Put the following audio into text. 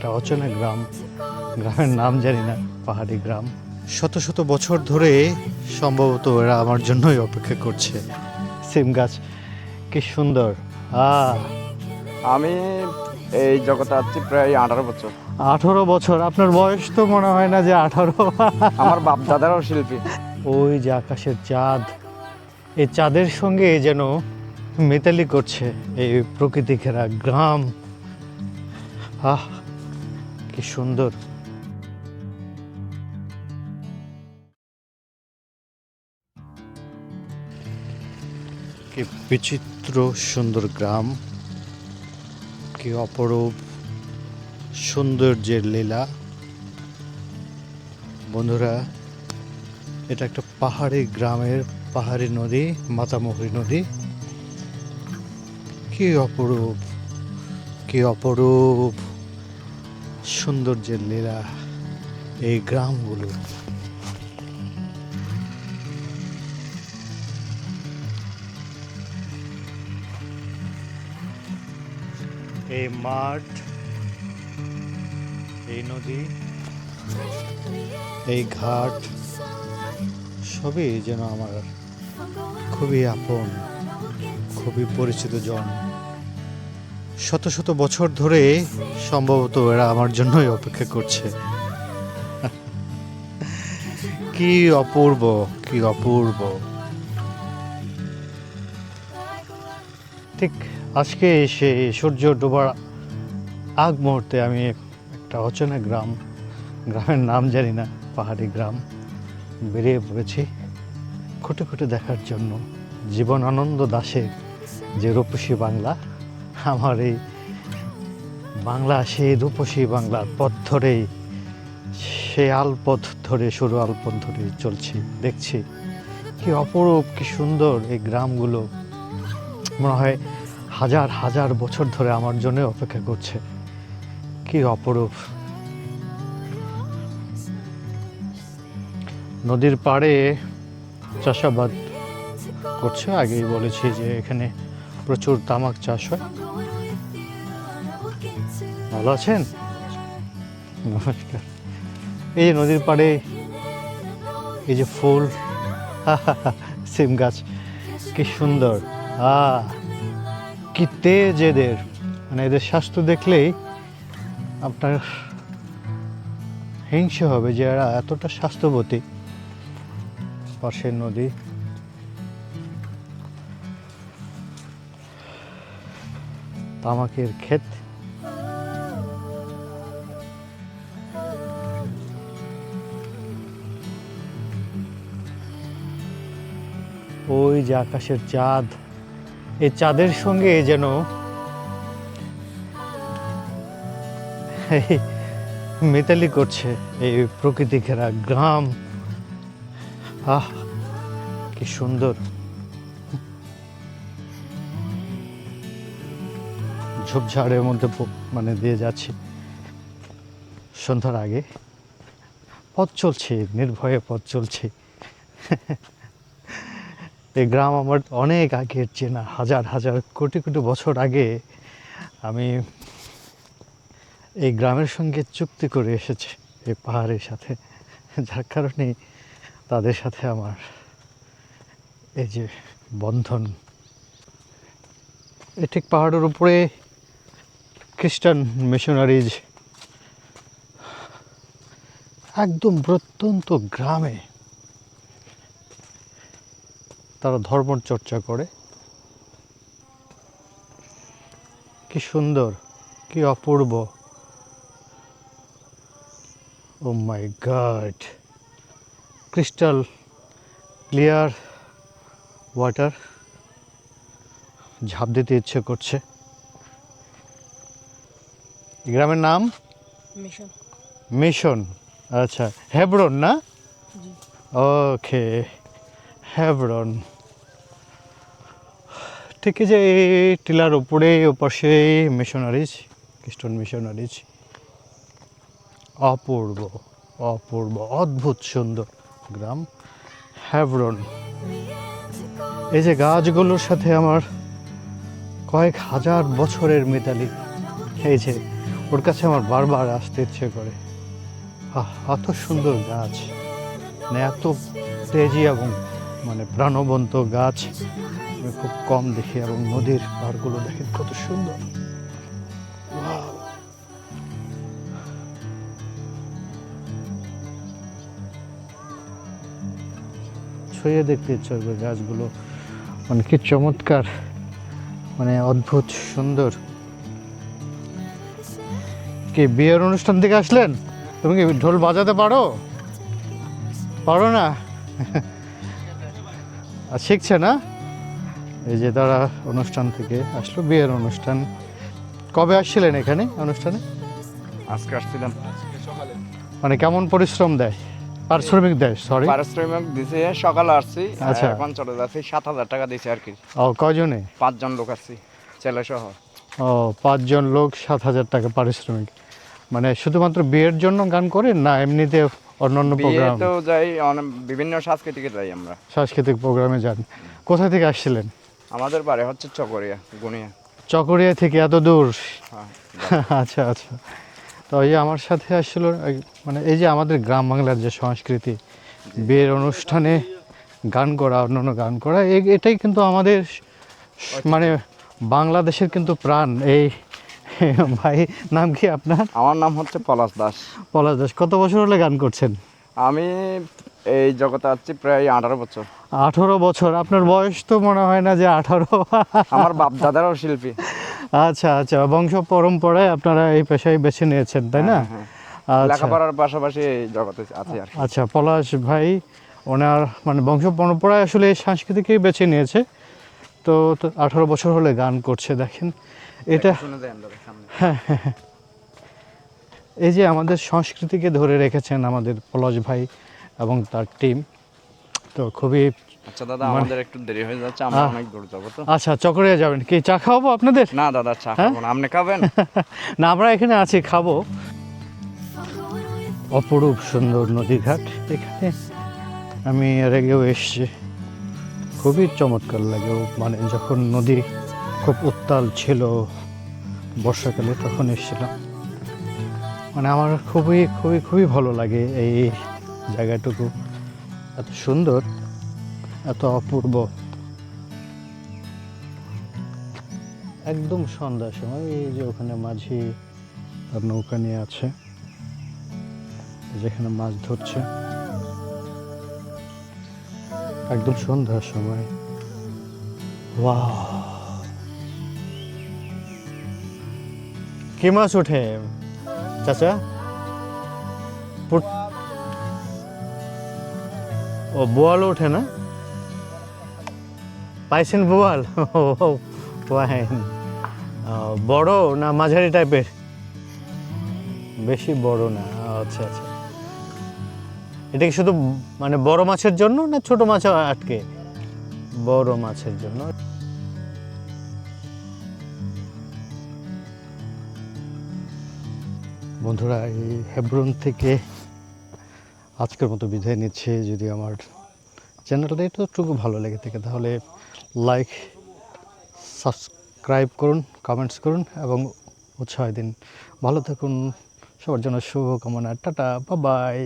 একটা অচেনা গ্রাম, গ্রামের নাম জানি না, পাহাড়ি গ্রাম। শত শত বছর ধরে সম্ভবত এরা আমার জন্যই অপেক্ষা করছে। সিম গাছ কি সুন্দর। আমি এই জগতে আছি প্রায় 18 বছর। 18 বছর? আপনার বয়স তো মনে হয় না যে 18। আমার বাপ দাদারাও শিল্পী। ওই যে আকাশের চাঁদ, এই চাঁদের সঙ্গে যেন মেতালি করছে এই প্রকৃতি ঘেরা গ্রাম। কি সুন্দর। কি বিচিত্র সুন্দর গ্রাম, কি অপরূপ সৌন্দর্যের লীলা। বন্ধুরা, এটা একটা পাহাড়ি গ্রামের পাহাড়ি নদী, মাতামুহুরী নদী। কি অপরূপ, কি অপরূপ সৌন্দর্যের লীলা এই গ্রামগুলো। এই মাঠ, এই নদী, এই ঘাট সবই যেন আমার খুবই আপন, খুবই পরিচিত জন। শত শত বছর ধরে সম্ভবত এরা আমার জন্যই অপেক্ষা করছে। কি অপূর্ব, কি অপূর্ব। ঠিক আজকে এসে সূর্য ডোবার আগ মুহূর্তে আমি একটা অচেনা গ্রাম, গ্রামের নাম জানি না, পাহাড়ি গ্রাম, বেরিয়ে পড়েছি খুঁটে খুঁটে দেখার জন্য। জীবনানন্দ দাশের যে রূপসী বাংলা, আমার এই বাংলা সেই রূপসী বাংলার পথ ধরেই, সে আলপথ ধরে, সরু আলপথ ধরে চলছি, দেখছি কি অপরূপ, কি সুন্দর এই গ্রামগুলো। মনে হয় হাজার হাজার বছর ধরে আমার জন্য অপেক্ষা করছে। কি অপরূপ। নদীর পাড়ে চাষাবাদ করছে। আগেই বলেছি যে এখানে প্রচুর তামাক চাষ হয়। ভালো আছেন? নমস্কার। এই যে নদীর পাড়ে এই যে ফুল, সিম গাছ কি সুন্দর। কি তেজ এদের, মানে এদের স্বাস্থ্য দেখলেই আপনার হিংসে হবে যে এরা এতটা স্বাস্থ্যবতী। পাশের নদী, তামাকের ক্ষেত। ওই যে আকাশের চাঁদ, এই চাঁদের সঙ্গে যেন মেতালি করছে এই প্রকৃতি ঘেরা গ্রাম। কি সুন্দর। ঝোপঝাড়ের মধ্যে মানে দিয়ে যাচ্ছি সন্ধ্যার আগে। পথ চলছে, নির্ভয়ে পথ চলছে। এই গ্রাম আমার অনেক আগের চেনা, হাজার হাজার কোটি কোটি বছর আগে আমি এই গ্রামের সঙ্গে চুক্তি করে এসেছি, এই পাহাড়ের সাথে, যার কারণে তাদের সাথে আমার এই যে বন্ধন। এই ঠিক পাহাড়ের উপরে খ্রিস্টান মিশনারিজ, একদম প্রত্যন্ত গ্রামে তারা ধর্ম চর্চা করে। কি সুন্দর, কি অপূর্ব। ও মাই গড, ক্রিস্টাল ক্লিয়ার ওয়াটার। ঝাঁপ দিতে ইচ্ছে করছে। গ্রামের নাম মিশন। মিশন, আচ্ছা। হেব্রন না? ওকে, হেব্রন। ঠিক আছে, এই টিলার উপরে ওপাশে মিশনারিজ, খ্রিস্টান মিশনারিজ। অপূর্ব, অপূর্ব, অদ্ভুত সুন্দর গ্রাম হেব্রন। এই যে গাছগুলোর সাথে আমার কয়েক হাজার বছরের মেতালি। এই যে ওর কাছে আমার বারবার আসতে ইচ্ছে করে। এত সুন্দর গাছ, মানে এত তেজি এবং মানে প্রাণবন্ত গাছ আমি খুব কম দেখি। এবং নদীর পাড়গুলো দেখেন কত সুন্দর। Wow! ছুঁয়ে দেখতে ইচ্ছে করবে গাছগুলো, মানে কি চমৎকার, মানে অদ্ভুত সুন্দর। কি বিয়ের অনুষ্ঠান থেকে আসলেন? তুমি কি ঢোল বাজাতে পারো? পারো না? আর শিখছে না? এই যে তারা অনুষ্ঠান থেকে আসলো, বিয়ের অনুষ্ঠান। কবে আসছিলেন এখানে অনুষ্ঠানে? আজকে আসছিলাম। মানে কেমন পরিশ্রম দেয়, পারিশ্রমিক দেয়? সরি, পারিশ্রমিক দিছে, সকালে আসছি, আচ্ছা। এখন চলে যাচ্ছি। 7,000 টাকা দিছে আর কি। ও কয়জনে? 5 জন লোক আসছি, ছেলে সহ। ও 5 জন লোক, 7,000 টাকা পারিশ্রমিক। মানে শুধুমাত্র বিয়ের জন্য গান করেন না এমনিতে অন্যান্য প্রোগ্রাম? বিয়েতেও যাই, অনেক বিভিন্ন সাংস্কৃতিকে যাই আমরা। সাংস্কৃতিক প্রোগ্রামে যান। কোথা থেকে আসছিলেন? আমাদের বাড়ি হচ্ছে চকরিয়া, গুনিয়া। চকরিয়া থেকে এত দূর? হ্যাঁ। আচ্ছা আচ্ছা। তো এই যে আমার সাথে আসছিল, মানে এই যে আমাদের গ্রাম বাংলার যে সংস্কৃতি, বিয়ের অনুষ্ঠানে গান করা, অন্যান্য গান করা, এটাই কিন্তু আমাদের মানে বাংলাদেশের কিন্তু প্রাণ। এই ভাই, নাম কি আপনার? আমার নাম হচ্ছে পলাশ দাস। পলাশ দাস। কত বছর হলে গান করছেন? আমি এই জগতে আছি প্রায় 18 বছর। 18 বছর? আপনার বয়স তো মনে হয় না যে 18। আমার বাপ দাদারাও শিল্পী। আচ্ছা আচ্ছা, বংশ পরম্পরায় আপনারা এই পেশায় বেছে নিয়েছেন, তাই না? হ্যাঁ। আচ্ছা লেখাপড়ার পাশাপাশি এই জগতে আছি আর কি। আচ্ছা। পলাশ ভাই ওনার মানে বংশ পরম্পরায় আসলে এই সংস্কৃতিকেই বেছে নিয়েছে। তো 18 বছর হলে গান করছে, দেখেন এটা। শুনে দেন দাদা সামনে। এই যে আমাদের সংস্কৃতিকে ধরে রেখেছেন আমাদের পলাশ ভাই এবং তার টিম। তো খুবই। আচ্ছা দাদা, আমাদের একটু দেরি হয়ে যাচ্ছে, আমরা অনেক দূর যাবো তো। আচ্ছা, চকরিয়া যাবেন? কি চা খাওয়াবো আপনাদের? না দাদা, চা খাবো না। আপনি খাবেন? না, আমরা এখানে আছি, খাবো। অপরূপ সুন্দর নদীঘাট এখানে, আমি এর আগেও এসছি, খুবই চমৎকার লাগে। মানে যখন নদী খুব উত্তাল ছিল বর্ষাকালে, তখন এসেছিলাম। মানে আমার খুবই খুবই খুবই ভালো লাগে এই জায়গাটুকু, এত সুন্দর, এত অপূর্ব। একদম সন্ধ্যার সময় এই যে ওখানে মাঝি তার নৌকা নিয়ে আছে, যেখানে মাছ ধরছে, একদম সন্ধ্যার সময়। ওয়াও! কি মাছ ওঠে চাচা? ও বোয়াল ওঠে না? পাইছেন বোয়াল? ফাইন। বড় না মাঝারি টাইপের? বেশি বড় না? আচ্ছা আচ্ছা। এটা কি শুধু মানে বড় মাছের জন্য না ছোট মাছ আটকে? বড় মাছের জন্য। বন্ধুরা, এই হেব্রন থেকে আজকের মতো বিদায় নিচ্ছে। যদি আমার চ্যানেলটা এতটুকু ভালো লেগে থাকে তাহলে লাইক, সাবস্ক্রাইব করুন, কমেন্টস করুন এবং উৎসাহ দিন। ভালো থাকুন, সবার জন্য শুভকামনা। Tata, bye bye.